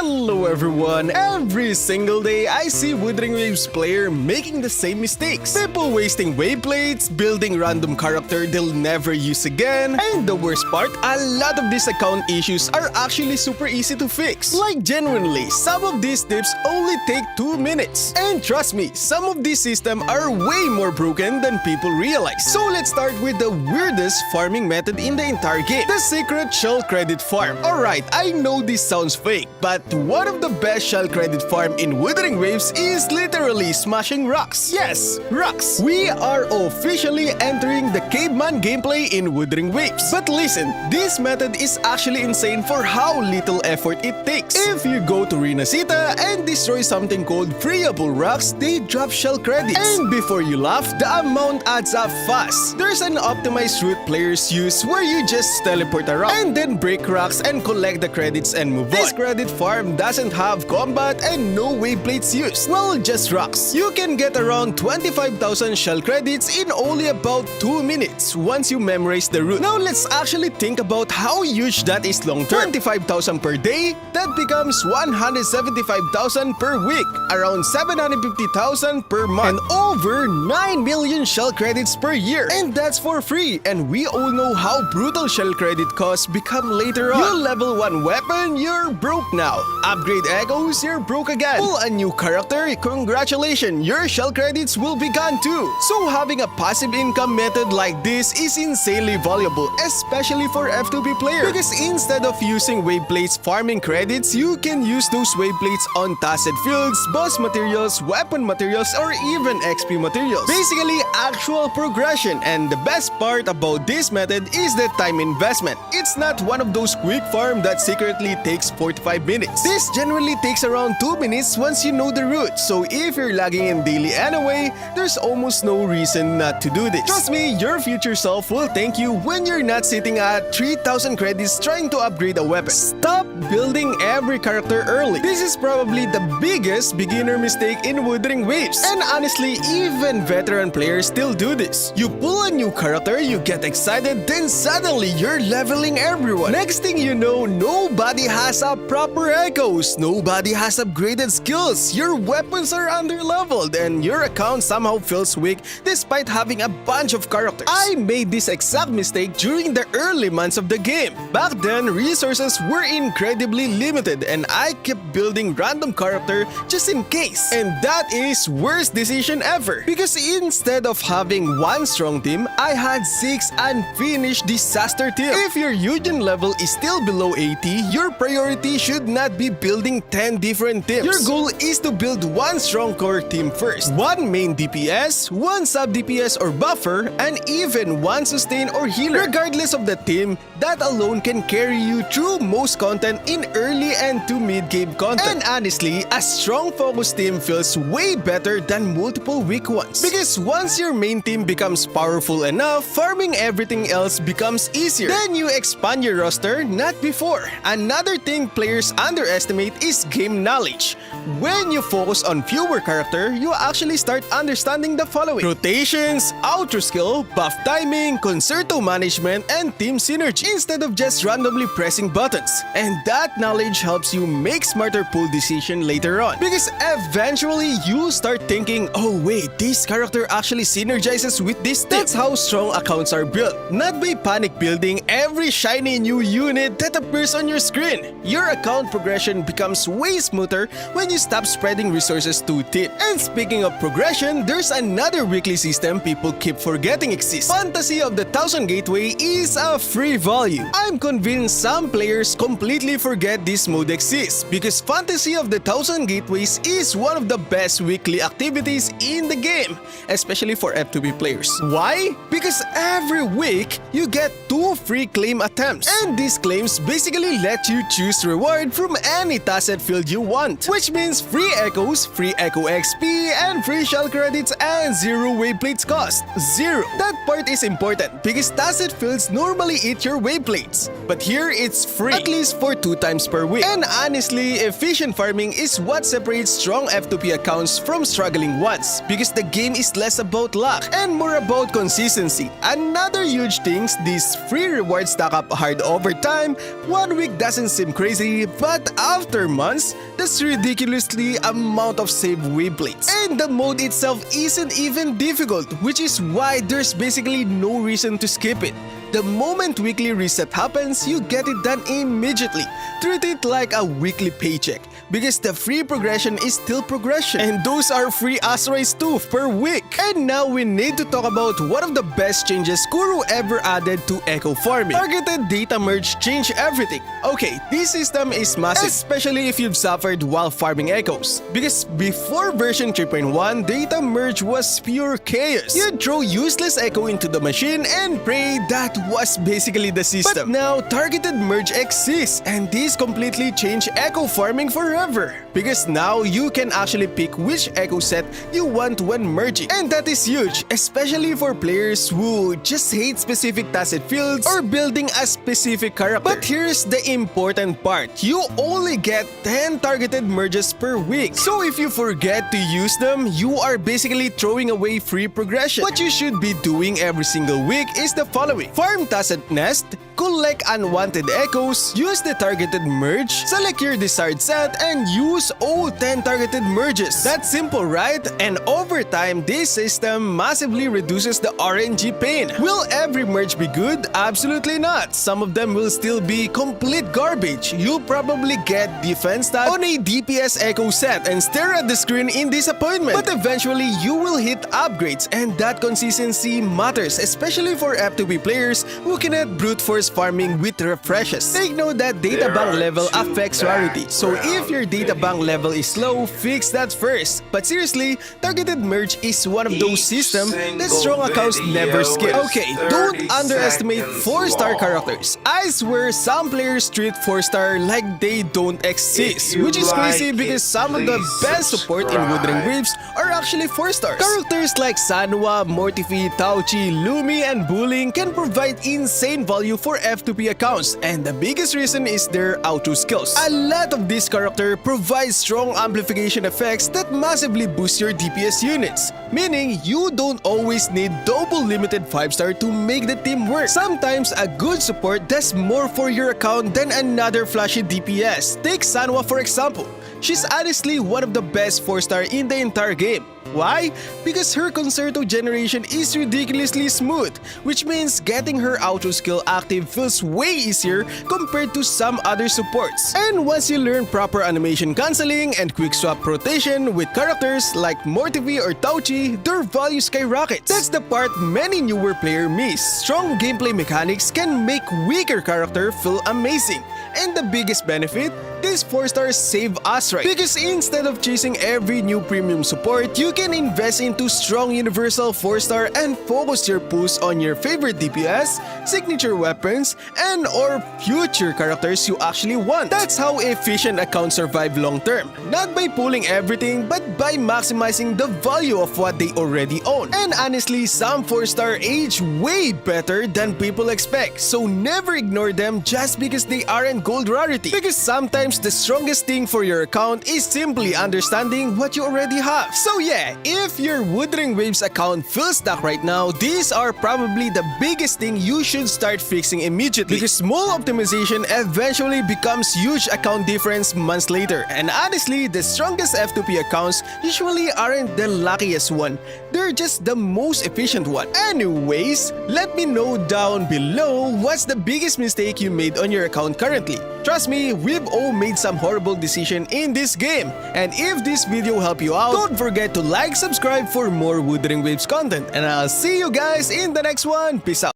Hello everyone! Every single day, I see Wuthering Waves player making the same mistakes. People wasting wave plates, building random character they'll never use again, and the worst part, a lot of these account issues are actually super easy to fix. Like genuinely, some of these tips only take 2 minutes. And trust me, some of these systems are way more broken than people realize. So let's start with the weirdest farming method in the entire game, the secret shell credit farm. Alright, I know this sounds fake, but one of the best shell credit farm in Wuthering Waves is literally smashing rocks. Yes, rocks. We are officially entering the caveman gameplay in Wuthering Waves. But listen, this method is actually insane for how little effort it takes. If you go to Rinasita and destroy something called freeable rocks, they drop shell credits. And before you laugh, the amount adds up fast. There's an optimized route players use where you just teleport around and then break rocks and collect the credits and move on. This credit farm doesn't have combat and no wave plates used. Well, just rocks. You can get around 25,000 shell credits in only about 2 minutes once you memorize the route. Now let's actually think about how huge that is long term. 25,000 per day, that becomes 175,000 per week, around 750,000 per month, and over 9 million shell credits per year. And that's for free, and we all know how brutal shell credit costs become later on. You level 1 weapon, you're broke now. Upgrade echoes, you're broke again. Pull a new character, congratulations, your shell credits will be gone too. So having a passive income method like this is insanely valuable, especially for F2P players. Because instead of using wave plates farming credits, you can use those wave plates on tasset fields, boss materials, weapon materials, or even XP materials. Basically, actual progression. And the best part about this method is the time investment. It's not one of those quick farm that secretly takes 45 minutes. This generally takes around 2 minutes once you know the route. So if you're lagging in daily anyway, there's almost no reason not to do this. Trust me, your future self will thank you when you're not sitting at 3,000 credits trying to upgrade a weapon. Stop building every character early. This is probably the biggest beginner mistake in Wuthering Waves. And honestly, even veteran players still do this. You pull a new character, you get excited, then suddenly you're leveling everyone. Next thing you know, nobody has a proper echoes. Nobody has upgraded skills. Your weapons are underleveled and your account somehow feels weak despite having a bunch of characters. I made this exact mistake during the early months of the game. Back then, resources were incredibly limited and I kept building random character just in case. And that is worst decision ever. Because instead of having one strong team, I had 6 unfinished disaster teams. If your Eugen level is still below 80, your priority should not be building 10 different teams. Your goal is to build one strong core team first. One main DPS, one sub DPS or buffer, and even one sustain or healer. Regardless of the team, that alone can carry you through most content in early and to mid-game content. And honestly, a strong focus team feels way better than multiple weak ones. Because once your main team becomes powerful enough, farming everything else becomes easier. Then you expand your roster, not before. Another thing players underestimate is game knowledge. When you focus on fewer characters, you actually start understanding the following: rotations, outro skill, buff timing, concerto management, and team synergy, instead of just randomly pressing buttons. And that knowledge helps you make smarter pull decisions later on. Because eventually, you start thinking, oh wait, this character actually synergizes with this team. That's how strong accounts are built, not by panic building every shiny new unit that appears on your screen. Your account progression becomes way smoother when you stop spreading resources too thin. And speaking of progression, there's another weekly system people keep forgetting exists. Fantasy of the 1000 Gateway is a free value. I'm convinced some players completely forget this mode exists because Fantasy of the 1000 Gateways is one of the best weekly activities in the game, especially for F2B players. Why? Because every week, you get 2 free claim attempts. And these claims basically let you choose reward from any tasset field you want, which means free echoes, free echo XP, and free shell credits and 0 wave plates cost. 0. That part is important because tasset fields normally eat your wave plates, but here it's free, at least for 2 times per week. week. And honestly, efficient farming is what separates strong F2P accounts from struggling ones, because the game is less about luck and more about consistency. Another huge thing, these free rewards stack up hard over time. 1 week doesn't seem crazy, but after months, that's ridiculously amount of saved wave plates. And the mode itself isn't even difficult, which is why there's basically no reason to skip it. The moment weekly reset happens, you get it done immediately. Treat it like a weekly paycheck, because the free progression is still progression. And those are free asteroids too per week. And now we need to talk about one of the best changes Kuro ever added to echo farming. Targeted data merge changed everything. Okay, this system is massive, especially if you've suffered while farming echoes. Because before version 3.1, data merge was pure chaos. You'd throw useless echo into the machine and pray that was basically the system. But now, targeted merge exists, and this completely changed echo farming forever. Because now, you can actually pick which echo set you want when merging. And that is huge, especially for players who just hate specific tacit fields or building a specific character. But here's the important part. You only get 10 targeted merges per week. So if you forget to use them, you are basically throwing away free progression. What you should be doing every single week is the following. Farm tacit nest, collect unwanted echoes, use the targeted merge, select your desired set, and use all 10 targeted merges. That's simple, right? And over time, this system massively reduces the RNG pain. Will every merge be good? Absolutely not. Some of them will still be complete garbage. You'll probably get defense stat on a DPS echo set and stare at the screen in disappointment. But eventually, you will hit upgrades, and that consistency matters, especially for F2P players who cannot brute force farming with refreshes. Take note that data bank level affects rarity, so if your data bank level is low, fix that first. But seriously, targeted merge is one of those systems that strong accounts never skip. Okay, don't underestimate 4-star characters. I swear some players treat 4-star like they don't exist, which is crazy because some of the best support in Wuthering Waves are actually 4-stars. Characters like Sanwa, Mortifi, Tauchi, Lumi, and Bullying can provide insane value for F2P accounts, and the biggest reason is their auto skills. A lot of these characters provide strong amplification effects that massively boost your DPS units, meaning you don't always need double limited 5-star to make the team work. Sometimes a good support does more for your account than another flashy DPS. Take Sanwa for example. She's honestly one of the best 4-star in the entire game. Why? Because her concerto generation is ridiculously smooth, which means getting her auto skill active feels way easier compared to some other supports. And once you learn proper animation cancelling and quick swap rotation with characters like Mortifi or Tauchi, their value skyrockets. That's the part many newer players miss. Strong gameplay mechanics can make weaker character feel amazing. And the biggest benefit, these 4-stars save us right. Because instead of chasing every new premium support, you can invest into strong universal 4-star and focus your push on your favorite DPS, signature weapons, and or future characters you actually want. That's how efficient accounts survive long term. Not by pulling everything, but by maximizing the value of what they already own. And honestly, some 4-star age way better than people expect. So never ignore them just because they aren't gold rarity. Because sometimes the strongest thing for your account is simply understanding what you already have. So yeah, if your Wuthering Waves account feels stuck right now, these are probably the biggest thing you should start fixing immediately. Because small optimization eventually becomes huge account difference months later. And honestly, the strongest F2P accounts usually aren't the luckiest one. They're just the most efficient one. Anyways, let me know down below what's the biggest mistake you made on your account currently. Trust me, we've all made some horrible decision in this game. And if this video helped you out, don't forget to like, subscribe for more Wuthering Waves content. And I'll see you guys in the next one. Peace out.